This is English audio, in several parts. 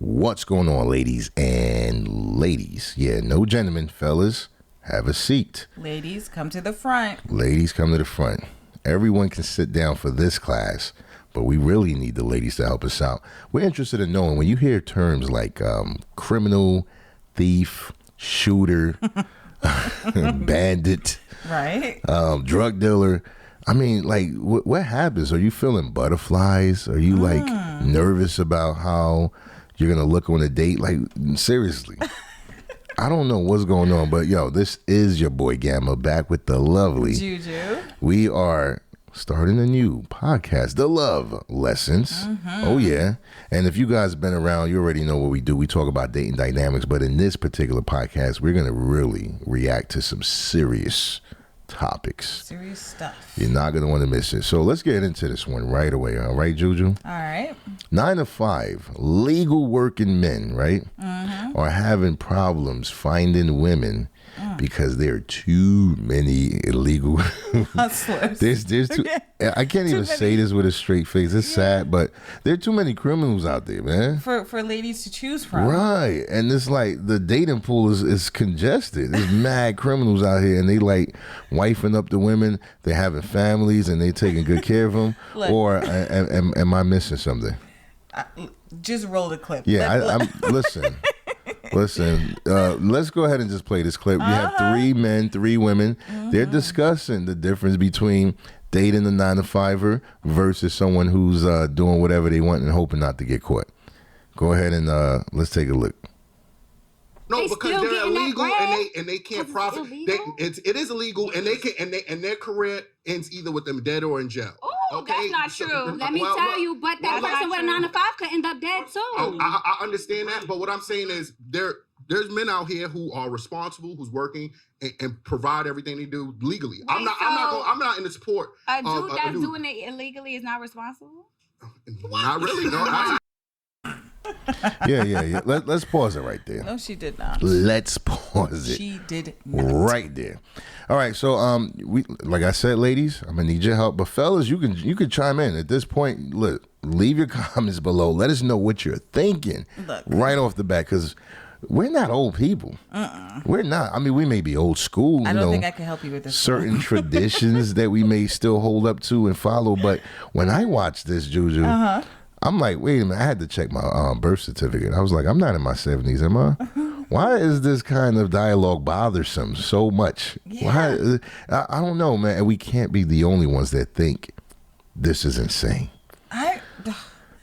What's going on, ladies and ladies? Yeah, no gentlemen, fellas, have a seat. Ladies, come to the front. Ladies, come to the front. Everyone can sit down for this class, but we really need the ladies to help us out. We're interested in knowing when you hear terms like criminal, thief, shooter, bandit, right? Drug dealer. I mean, like, what happens? Are you feeling butterflies? Are you like nervous about how you're gonna look on a date? Like, seriously. I don't know what's going on, but yo, this is your boy Gama back with the lovely Juju. We are starting a new podcast, The Love Lessons. Oh yeah. And if you guys been around, you already know what we do. We talk about dating dynamics, but in this particular podcast, we're gonna really react to some serious topics. Serious stuff. You're not going to want to miss it. So let's get into this one right away. All right, Juju? All right. 9 to 5, legal working men, right, are having problems finding women because there are too many illegal hustlers. there's too, I can't even say this with a straight face. It's sad, but there are too many criminals out there, man. For ladies to choose from. Right. And it's like the dating pool is congested. There's mad criminals out here, and they like wifing up the women. They're having families, and they taking good care of them. Look. Or am I missing something? Just roll the clip. Yeah, listen. Listen, let's go ahead and just play this clip. We have 3 men, 3 women. They're discussing the difference between dating a 9-to-5er versus someone who's doing whatever they want and hoping not to get caught. Go ahead and let's take a look. No, because they're illegal and they can't profit. It is illegal and they can and their career ends either with them dead or in jail. Oh, okay? that's not true. Let me tell you, but that person with a 9-to-5 could end up dead too. I understand that, but what I'm saying is there's men out here who are responsible, who's working and provide everything they do legally. I'm not in the support. A dude that's doing it illegally is not responsible. Not really. No. Yeah. Let's pause it right there. No, she did not. Let's pause it. She did not. Right there. All right, so we like I said, ladies, I'm gonna need your help. But fellas, you can chime in at this point. Look, leave your comments below. Let us know what you're thinking right off the bat, because we're not old people. We're not. I mean, we may be old school. I don't think I can help you with this. Certain traditions that we may still hold up to and follow. But when I watch this, Juju, I'm like, wait a minute. I had to check my birth certificate. I was like, I'm not in my 70s, am I? Why is this kind of dialogue bothersome so much? Yeah. Why? I don't know, man. And we can't be the only ones that think this is insane. I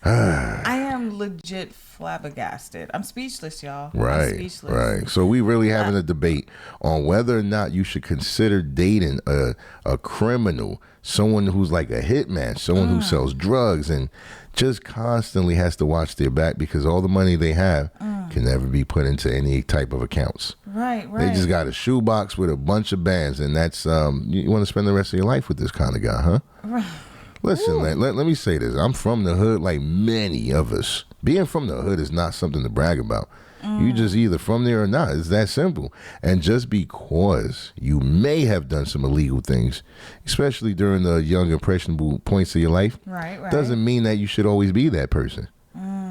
am legit flabbergasted. I'm speechless, y'all. Right, I'm speechless. right. So we really having a debate on whether or not you should consider dating a criminal, someone who's like a hitman, someone who sells drugs and just constantly has to watch their back because all the money they have can never be put into any type of accounts. Right. They just got a shoebox with a bunch of bands, and that's you want to spend the rest of your life with this kind of guy, huh? Right. Listen, let me say this. I'm from the hood like many of us. Being from the hood is not something to brag about. You just either from there or not. It's that simple. And just because you may have done some illegal things, especially during the young impressionable points of your life, doesn't mean that you should always be that person.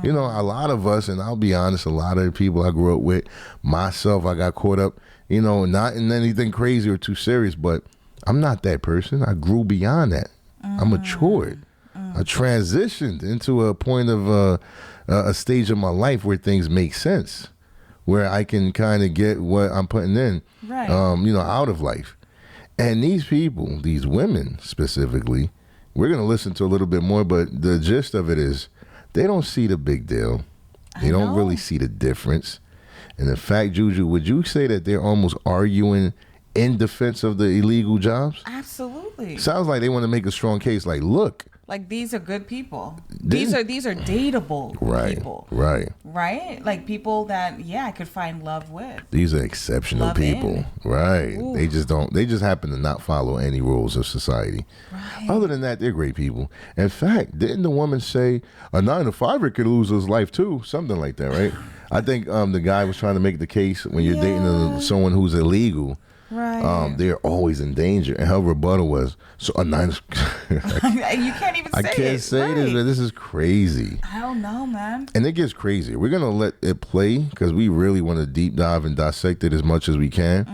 You know, a lot of us, and I'll be honest, a lot of the people I grew up with, myself, I got caught up, you know, not in anything crazy or too serious, but I'm not that person. I grew beyond that. I matured. I transitioned into a point of a stage of my life where things make sense, where I can kind of get what I'm putting in, you know, out of life. And these people, these women specifically, we're going to listen to a little bit more, but the gist of it is they don't see the big deal. They don't really see the difference. And in fact, Juju, would you say that they're almost arguing in defense of the illegal jobs? Absolutely. Sounds like they want to make a strong case. Like, look, like these are good people. These are dateable people. Right? Like people that I could find love with. These are exceptional people. Right. Ooh. They just happen to not follow any rules of society. Right. Other than that, they're great people. In fact, didn't the woman say a 9-to-5er could lose his life too? Something like that, right? I think the guy was trying to make the case when you're dating someone who's illegal. they're always in danger. And her rebuttal was, so a 9 you can't even say it. I can't say this, man. This is crazy. I don't know, man. And it gets crazier. We're going to let it play because we really want to deep dive and dissect it as much as we can,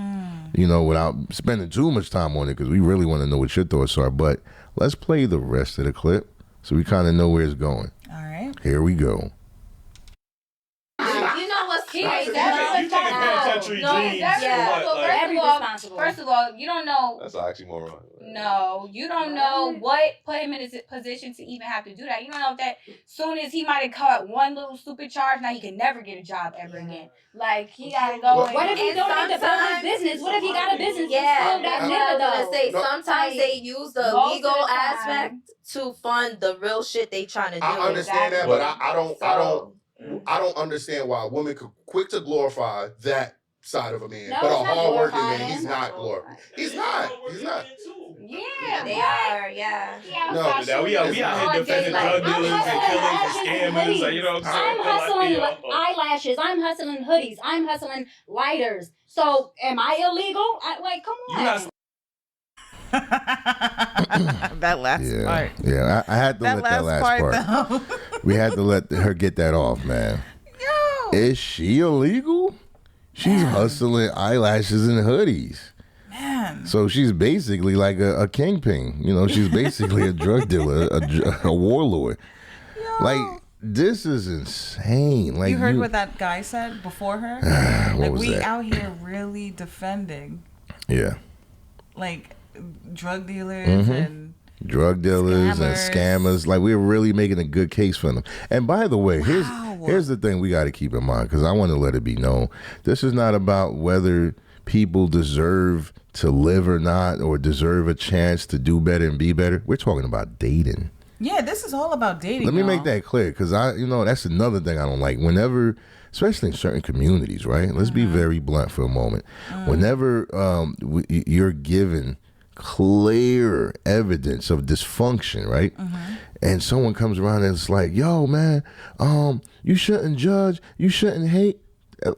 without spending too much time on it because we really want to know what your thoughts are. But let's play the rest of the clip so we kind of know where it's going. All right. Here we go. You taking penitentiary dreams. First of all, you don't know. That's an oxymoron. No, you don't know what put him in a position to even have to do that. You don't know if that soon as he might have caught one little stupid charge, now he can never get a job ever again. Like, he gotta go. What if he don't need to build his business? What if he got a business? Yeah, that's what I was gonna say. Sometimes they use the legal aspect to fund the real shit they trying to do. I understand that, but I don't understand why a woman could quick to glorify that side of a man, but a hard-working man, he's not glorified. He's not. Yeah, they are. Yeah. No, now we out here defending drug dealers and killers and scammers. Like, you know what I'm saying? I'm hustling eyelashes. I'm hustling hoodies. I'm hustling lighters. So am I illegal? Come on. That last part. Yeah, I had to let that last part. We had to let her get that off, man. Yo. Is she illegal? She's hustling eyelashes and hoodies. Man. So she's basically like a kingpin. She's basically a drug dealer, a warlord. Yo. Like, this is insane. Like, you heard what that guy said before her? What was we that? out here really defending. Yeah. Like, drug dealers and drug dealers and scammers. Like, we're really making a good case for them. And by the way, here's the thing we got to keep in mind, because I want to let it be known. This is not about whether people deserve to live or not, or deserve a chance to do better and be better. We're talking about dating. Yeah, this is all about dating. Let me make that clear, because that's another thing I don't like. Whenever, especially in certain communities, right? Let's be very blunt for a moment. Whenever you're given clear evidence of dysfunction, right? And someone comes around and it's like, yo, man, you shouldn't judge, you shouldn't hate.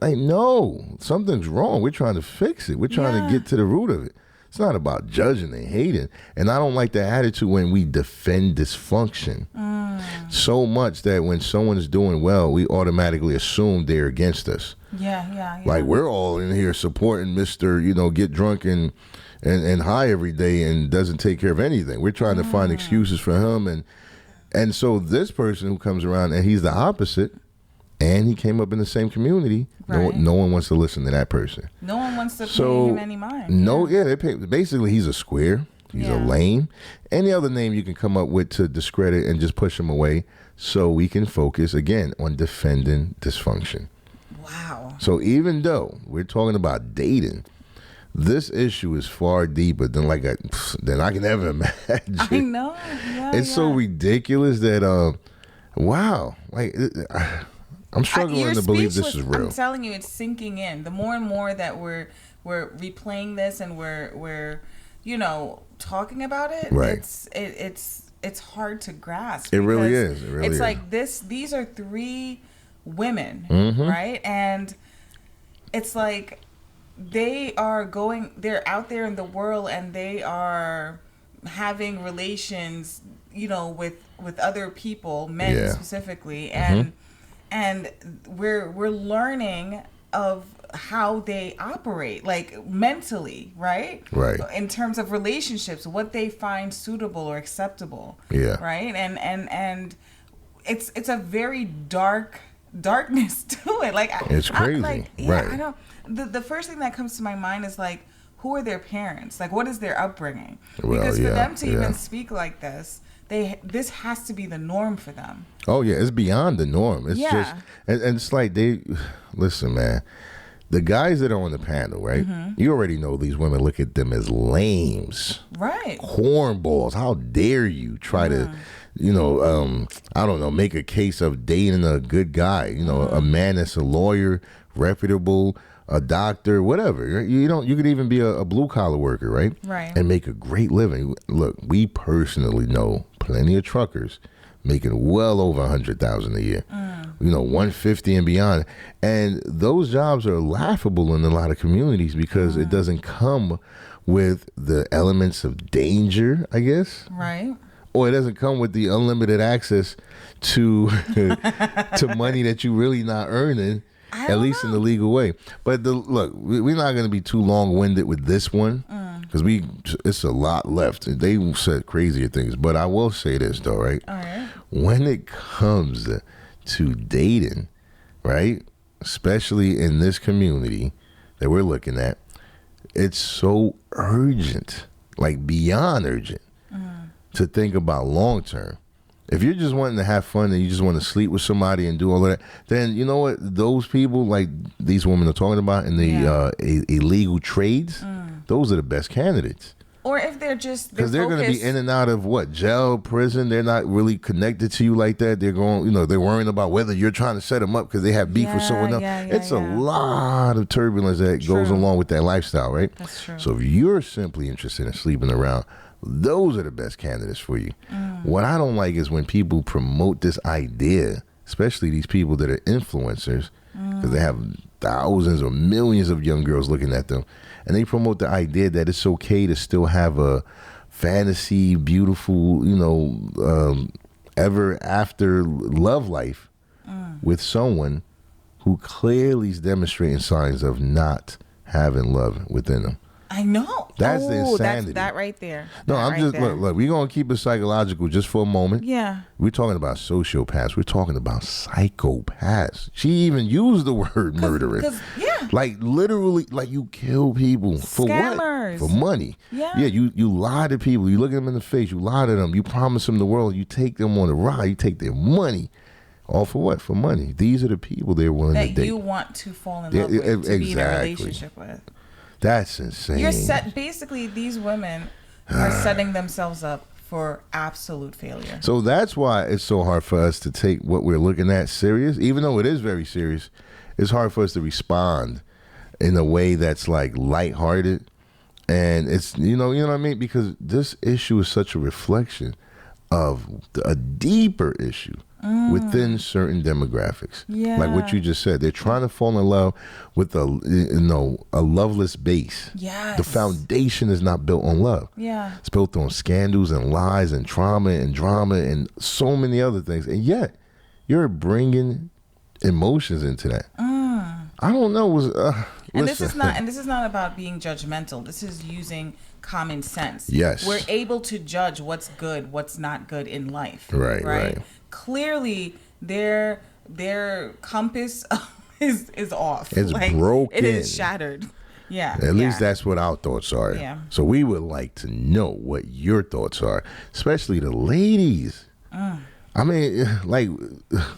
Like, no, something's wrong. We're trying to fix it. We're trying to get to the root of it. It's not about judging and hating. And I don't like that attitude when we defend dysfunction so much that when someone's doing well, we automatically assume they're against us. Yeah. Like, we're all in here supporting Mr., get drunk and high every day and doesn't take care of anything. We're trying to find excuses for him. And so this person who comes around and he's the opposite, and he came up in the same community, no one wants to listen to that person. No one wants to pay him any mind. Basically he's a square. He's a lame. Any other name you can come up with to discredit and just push him away so we can focus, again, on defending dysfunction. Wow. So even though we're talking about dating, this issue is far deeper than than I can ever imagine. I know. Yeah, it's so ridiculous that, wow. Like, I'm struggling to believe this is real. I'm telling you, it's sinking in. The more and more that we're replaying this and we're talking about it, right. it's hard to grasp. It really is. It's like these are 3 women, right? And it's like they're out there in the world and they are having relations, with other people, men specifically, and we're learning of how they operate, like mentally, right? Right. In terms of relationships, what they find suitable or acceptable. Yeah. Right. And it's a very darkness to it. Like, it's crazy. right. I don't. The first thing that comes to my mind is like, who are their parents? Like, what is their upbringing? Because for them to even speak like this, this has to be the norm for them. Oh yeah, it's beyond the norm. It's just, and it's like listen, man. The guys that are on the panel, right? You already know these women look at them as lames, right? Cornballs. How dare you try to, I don't know, make a case of dating a good guy? A man that's a lawyer, reputable, a doctor, whatever. You could even be a blue collar worker, right? Right. And make a great living. Look, we personally know plenty of truckers making well over 100,000 a year. 150 and beyond. And those jobs are laughable in a lot of communities because it doesn't come with the elements of danger, I guess. Right. Or it doesn't come with the unlimited access to to money that you really not earning, at least in the legal way. But look, we're not going to be too long-winded with this one because it's a lot left. They said crazier things. But I will say this, though, right? All right. When it comes to dating, right, especially in this community that we're looking at, it's so urgent, like beyond urgent, to think about long term. If you're just wanting to have fun and you just want to sleep with somebody and do all of that, then you know what? Those people, like these women are talking about in the illegal trades, those are the best candidates. Or if they're just because they're going to be in and out of jail, prison. They're not really connected to you like that. They're going, they're worrying about whether you're trying to set them up because they have beef with someone else. It's a lot of turbulence that goes along with that lifestyle, right? That's true. So if you're simply interested in sleeping around, those are the best candidates for you. What I don't like is when people promote this idea, especially these people that are influencers, because they have thousands or millions of young girls looking at them, and they promote the idea that it's okay to still have a fantasy, beautiful, ever after love life with someone who clearly is demonstrating signs of not having love within them. I know. That's the insanity. That's that right there. No, I'm just look. We're gonna keep it psychological just for a moment. Yeah. We're talking about sociopaths. We're talking about psychopaths. She even used the word murderous. Yeah. Like literally, like you kill people for Scammers. what? For money. Yeah. Yeah. You lie to people. You look at them in the face. You lie to them. You promise them the world. You take them on a ride. You take their money. All for what? For money. These are the people they're willing to date. That you want to fall in love with, to be in a relationship with. That's insane. Basically, these women are setting themselves up for absolute failure. So that's why it's so hard for us to take what we're looking at serious, even though it is very serious. It's hard for us to respond in a way that's like lighthearted, and it's you know what I mean, because this issue is such a reflection of a deeper issue within certain demographics. Yeah. Like what you just said, they're trying to fall in love with a loveless base. Yes. The foundation is not built on love. Yeah. It's built on scandals and lies and trauma and drama and so many other things. And yet, you're bringing emotions into that. I don't know. And this is not about being judgmental. This is using common sense. Yes. We're able to judge what's good, what's not good in life. Right. Clearly, their compass is off. It's broken. It is shattered. Yeah. At least that's what our thoughts are. Yeah. So we would like to know what your thoughts are, especially the ladies. I mean, like,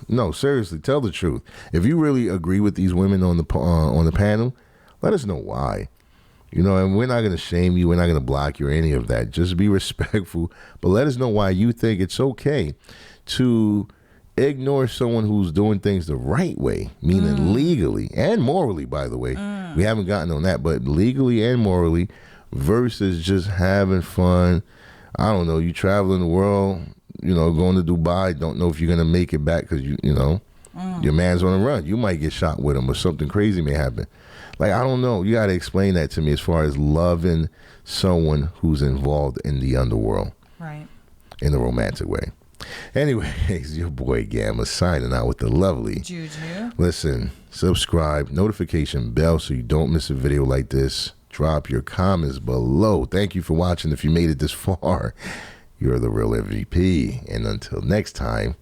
no, seriously, tell the truth. If you really agree with these women on the panel, let us know why. And we're not going to shame you. We're not going to block you or any of that. Just be respectful. But let us know why you think it's okay to ignore someone who's doing things the right way, meaning legally and morally, by the way. We haven't gotten on that, but legally and morally versus just having fun. I don't know. You traveling the world, going to Dubai, don't know if you're going to make it back because, your man's on the run. You might get shot with him or something crazy may happen. Like, I don't know. You got to explain that to me as far as loving someone who's involved in the underworld. Right. In a romantic way. Anyways, your boy Gama signing out with the lovely Juju. Listen, subscribe, notification bell so you don't miss a video like this. Drop your comments below. Thank you for watching. If you made it this far, you're the real MVP. And until next time,